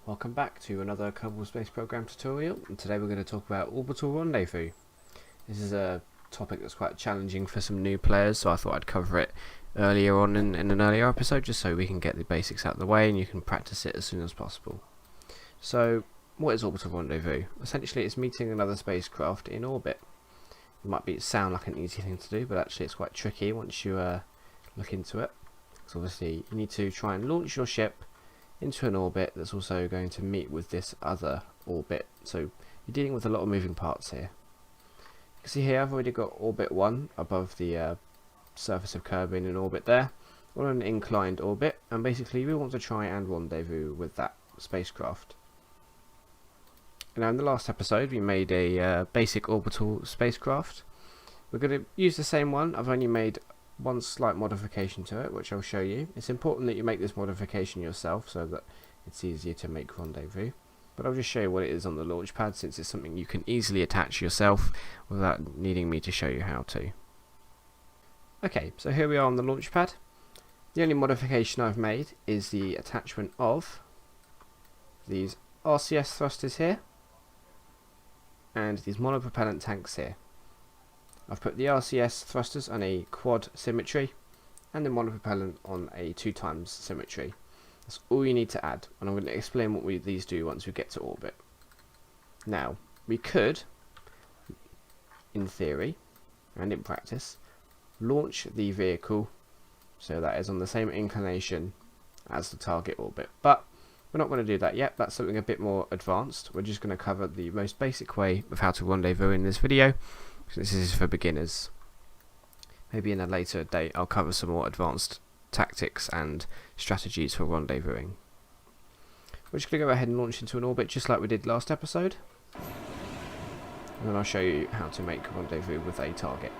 Welcome back to another Kerbal Space Program tutorial, and today we're going to talk about Orbital Rendezvous. This is a topic that's quite challenging for some new players, so I thought I'd cover it earlier on in an earlier episode just so we can get the basics out of the way and you can practice it as soon as possible. So, what is Orbital Rendezvous? Essentially it's meeting another spacecraft in orbit. It might sound like an easy thing to do, but actually it's quite tricky once you look into it. So obviously you need to try and launch your ship into an orbit that's also going to meet with this other orbit, so you're dealing with a lot of moving parts here. You can see here I've already got orbit 1 above the surface of Kerbal in an orbit there. We're on an inclined orbit, and basically we want to try and rendezvous with that spacecraft. Now in the last episode we made a basic orbital spacecraft. We're going to use the same one. I've only made one slight modification to it, which I'll show you. It's important that you make this modification yourself so that it's easier to make rendezvous, but I'll just show you what it is on the launch pad, since it's something you can easily attach yourself without needing me to show you how to. Okay, so here we are on the launch pad. The only modification I've made is the attachment of these RCS thrusters here and these monopropellant tanks here. I've put the RCS thrusters on a quad symmetry and the monopropellant on a 2x symmetry. That's all you need to add, and I'm going to explain what these do once we get to orbit. Now, we could, in theory and in practice, launch the vehicle so that is on the same inclination as the target orbit, but we're not going to do that yet. That's something a bit more advanced. We're just going to cover the most basic way of how to rendezvous in this video. This is for beginners. Maybe in a later date I'll cover some more advanced tactics and strategies for rendezvousing. We're just going to go ahead and launch into an orbit just like we did last episode, and then I'll show you how to make rendezvous with a target.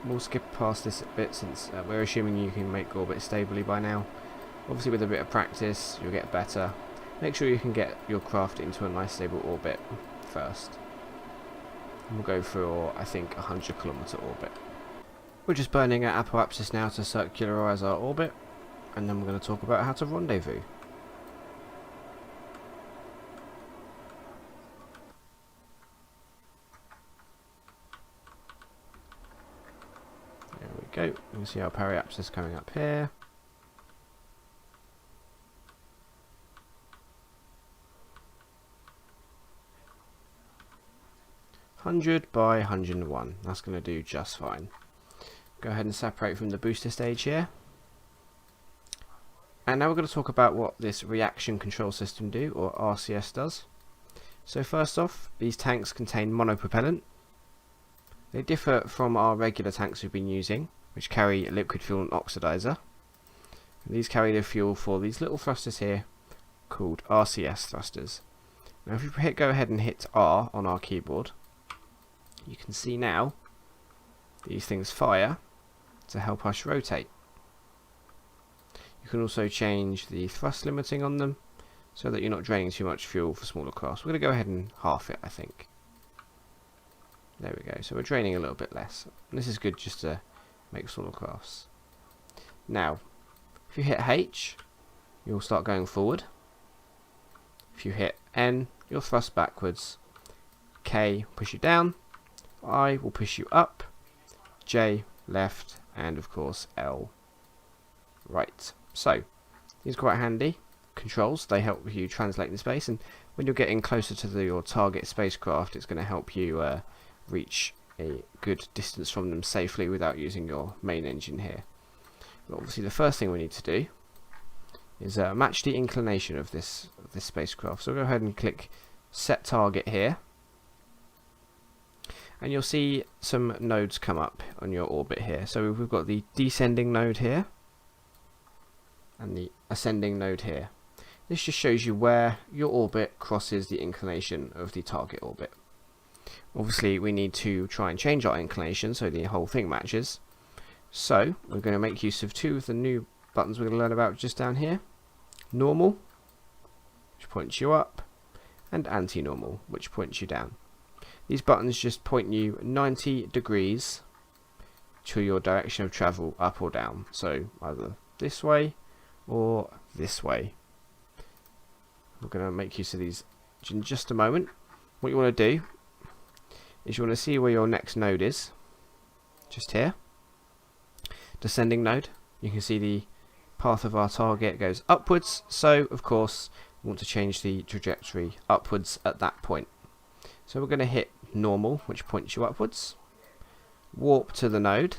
We'll skip past this a bit since we're assuming you can make orbit stably by now. Obviously with a bit of practice you'll get better. Make sure you can get your craft into a nice stable orbit first. We'll go for, I think, 100-kilometer orbit. We're just burning our apoapsis now to circularize our orbit, and then we're going to talk about how to rendezvous. There we go. You can see our periapsis coming up here. 100 by 101, that's going to do just fine. Go ahead and separate from the booster stage here. And now we're going to talk about what this reaction control system do, or RCS does. So first off, these tanks contain monopropellant. They differ from our regular tanks we've been using, which carry liquid fuel and oxidizer. These carry the fuel for these little thrusters here, called RCS thrusters. Now if we go ahead and hit R on our keyboard, you can see now these things fire to help us rotate. You can also change the thrust limiting on them so that you're not draining too much fuel for smaller crafts. We're going to go ahead and half it, I think. There we go, so we're draining a little bit less. And this is good just to make smaller crafts. Now, if you hit H, you'll start going forward. If you hit N, you'll thrust backwards. K, push you down. I will push you up, J left, and of course L right. So these are quite handy controls. They help you translate the space, and when you're getting closer to your target spacecraft, it's going to help you reach a good distance from them safely without using your main engine here. But obviously the first thing we need to do is match the inclination of this spacecraft. So we'll go ahead and click set target here. And you'll see some nodes come up on your orbit here. So we've got the descending node here and the ascending node here. This just shows you where your orbit crosses the inclination of the target orbit. Obviously we need to try and change our inclination so the whole thing matches. So we're going to make use of two of the new buttons we're going to learn about just down here. Normal, which points you up, and anti-normal, which points you down. These buttons just point you 90 degrees to your direction of travel, up or down. So either this way or this way. We're going to make use of these in just a moment. What you want to do is you want to see where your next node is. Just here. Descending node. You can see the path of our target goes upwards, so of course we want to change the trajectory upwards at that point. So we're going to hit normal, which points you upwards. Warp to the node.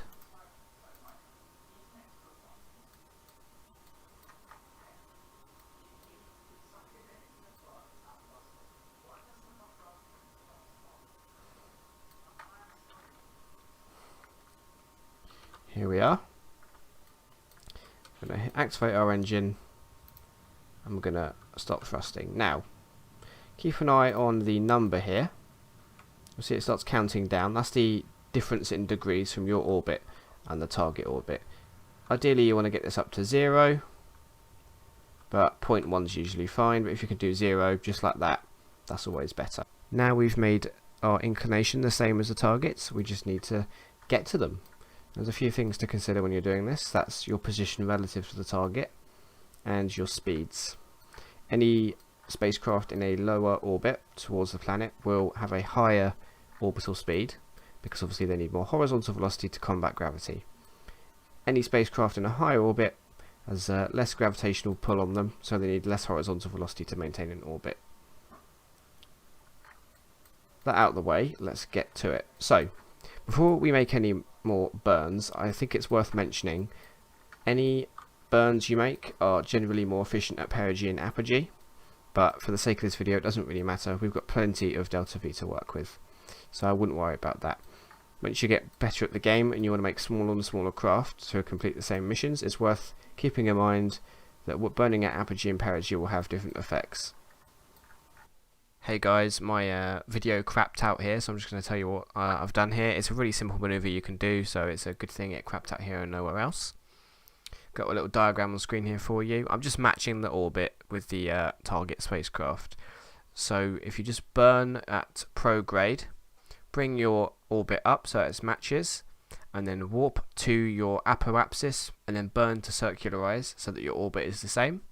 Here we are. I'm going to activate our engine. I'm going to stop thrusting. Now, keep an eye on the number here. You'll see it starts counting down. That's the difference in degrees from your orbit and the target orbit. Ideally, you want to get this up to 0, but 0.1 is usually fine. But if you can do 0, just like that, that's always better. Now we've made our inclination the same as the targets. We just need to get to them. There's a few things to consider when you're doing this. That's your position relative to the target and your speeds. Any spacecraft in a lower orbit towards the planet will have a higher orbital speed because obviously they need more horizontal velocity to combat gravity. Any spacecraft in a higher orbit has less gravitational pull on them, so they need less horizontal velocity to maintain an orbit. That out of the way, let's get to it. So, before we make any more burns, I think it's worth mentioning any burns you make are generally more efficient at perigee and apogee, but for the sake of this video it doesn't really matter. We've got plenty of delta V to work with, so I wouldn't worry about that. Once you get better at the game and you want to make smaller and smaller craft to complete the same missions, it's worth keeping in mind that burning at apogee and perigee will have different effects. Hey guys, my video crapped out here, so I'm just going to tell you what I've done here. It's a really simple maneuver you can do, so it's a good thing it crapped out here and nowhere else. Got a little diagram on screen here for you. I'm just matching the orbit with the target spacecraft. So if you just burn at prograde, bring your orbit up so it matches, and then warp to your apoapsis, and then burn to circularize so that your orbit is the same.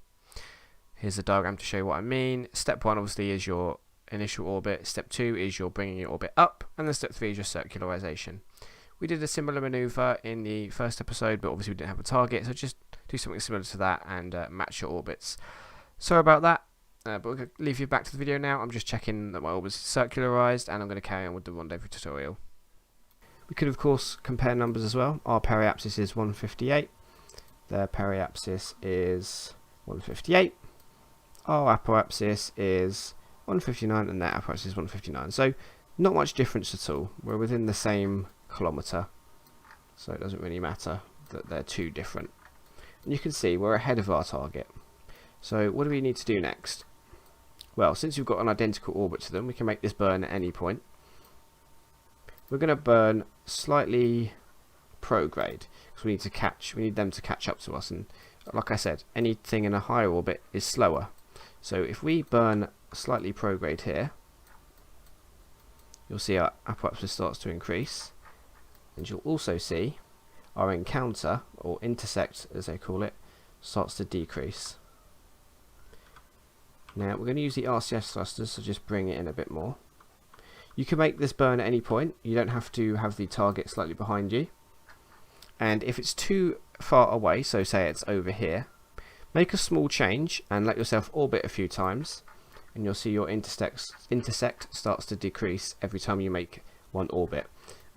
Here's a diagram to show you what I mean. Step 1 obviously is your initial orbit. Step 2 is you're bringing your orbit up, and then step 3 is your circularization. We did a similar maneuver in the first episode, but obviously we didn't have a target, so just do something similar to that and match your orbits. Sorry about that, but we're going to leave you back to the video now. I'm just checking that my orbit is circularized, and I'm going to carry on with the rendezvous tutorial. We could of course compare numbers as well. Our periapsis is 158, their periapsis is 158. Our apoapsis is 159 and their apoapsis is 159. So not much difference at all. We're within the same kilometre, so it doesn't really matter that they're too different. And you can see we're ahead of our target. So what do we need to do next? Well, since we've got an identical orbit to them, we can make this burn at any point. We're going to burn slightly prograde because we need them to catch up to us, and like I said, anything in a higher orbit is slower. So if we burn slightly prograde here, you'll see our apoapsis starts to increase, and you'll also see our encounter, or intersect as they call it, starts to decrease. Now we're going to use the RCS thrusters, so just bring it in a bit more. You can make this burn at any point. You don't have to have the target slightly behind you. And if it's too far away, so say it's over here, make a small change and let yourself orbit a few times, and you'll see your intersect starts to decrease every time you make one orbit.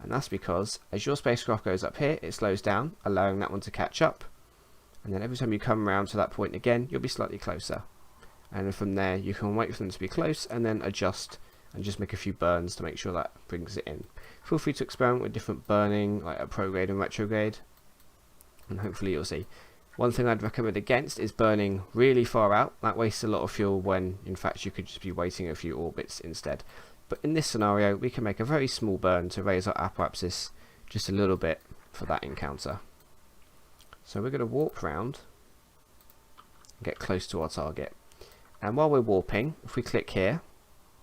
And that's because as your spacecraft goes up here, it slows down, allowing that one to catch up, and then every time you come around to that point again, you'll be slightly closer. And from there you can wait for them to be close and then adjust and just make a few burns to make sure that brings it in. Feel free to experiment with different burning, like a prograde and retrograde, and hopefully you'll see. One thing I'd recommend against is burning really far out. That wastes a lot of fuel when in fact you could just be waiting a few orbits instead. But in this scenario we can make a very small burn to raise our apoapsis just a little bit for that encounter. So we're going to warp round and get close to our target. And while we're warping, if we click here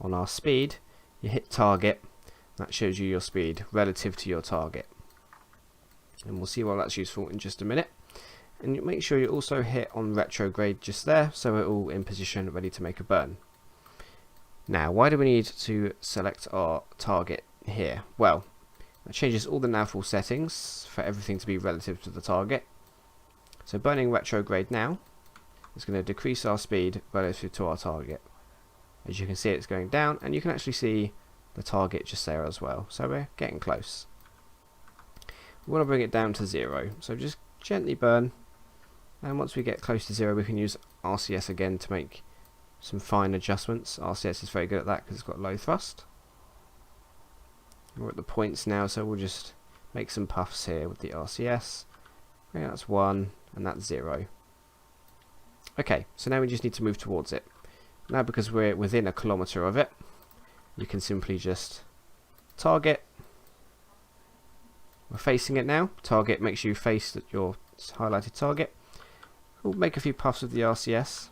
on our speed, you hit target, that shows you your speed relative to your target. And we'll see why that's useful in just a minute. And you make sure you also hit on retrograde just there, so we're all in position ready to make a burn. Now, why do we need to select our target here? Well, that changes all the navball settings for everything to be relative to the target. So burning retrograde now is going to decrease our speed relative to our target. As you can see, it's going down, and you can actually see the target just there as well. So we're getting close. We want to bring it down to 0, so just gently burn, and once we get close to 0 we can use RCS again to make some fine adjustments. RCS is very good at that because it's got low thrust. We're at the points now, so we'll just make some puffs here with the RCS. Okay, that's 1 and that's 0. Okay, so now we just need to move towards it. Now, because we're within a kilometre of it, you can simply just target. We're facing it now. Target makes you face your highlighted target. We'll make a few puffs with the RCS.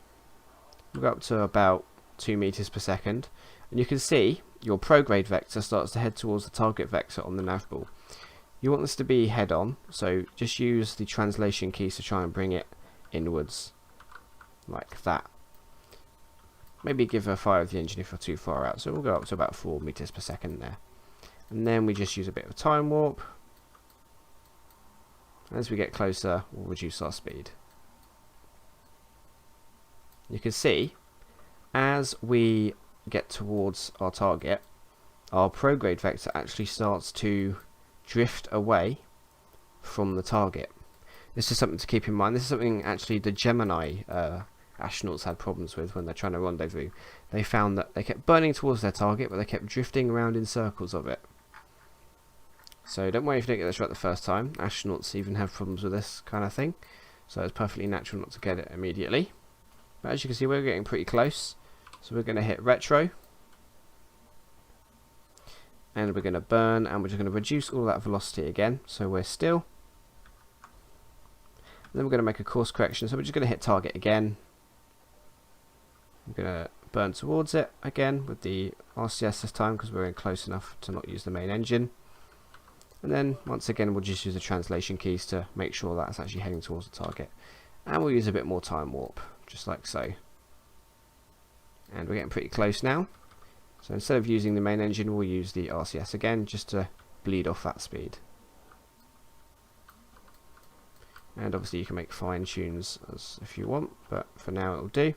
We'll go up to about 2 meters per second, and you can see your prograde vector starts to head towards the target vector on the navball. You want this to be head on, so just use the translation keys to try and bring it inwards, like that. Maybe give a fire of the engine if you're too far out, so we'll go up to about 4 meters per second there. And then we just use a bit of time warp. As we get closer, we'll reduce our speed. You can see, as we get towards our target, our prograde vector actually starts to drift away from the target. This is something to keep in mind. This is something actually the Gemini astronauts had problems with when they're trying to rendezvous. They found that they kept burning towards their target, but they kept drifting around in circles of it. So don't worry if you don't get this right the first time. Astronauts even have problems with this kind of thing, so it's perfectly natural not to get it immediately. But as you can see, we're getting pretty close, so we're going to hit retro, and we're going to burn, and we're just going to reduce all that velocity again, so we're still. And then we're going to make a course correction, so we're just going to hit target again. We're going to burn towards it again with the RCS this time because we're in close enough to not use the main engine. And then once again we'll just use the translation keys to make sure that's actually heading towards the target. And we'll use a bit more time warp, just like so. And we're getting pretty close now. So instead of using the main engine, we'll use the RCS again just to bleed off that speed. And obviously you can make fine tunes as if you want, but for now it'll do.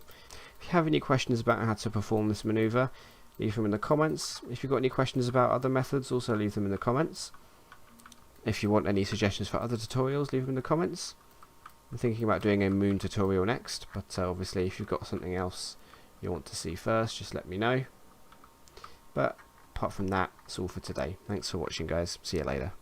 If you have any questions about how to perform this maneuver, leave them in the comments. If you've got any questions about other methods, also leave them in the comments. If you want any suggestions for other tutorials, leave them in the comments. I'm thinking about doing a moon tutorial next, but obviously if you've got something else you want to see first, just let me know. But apart from that, that's all for today. Thanks for watching, guys. See you later.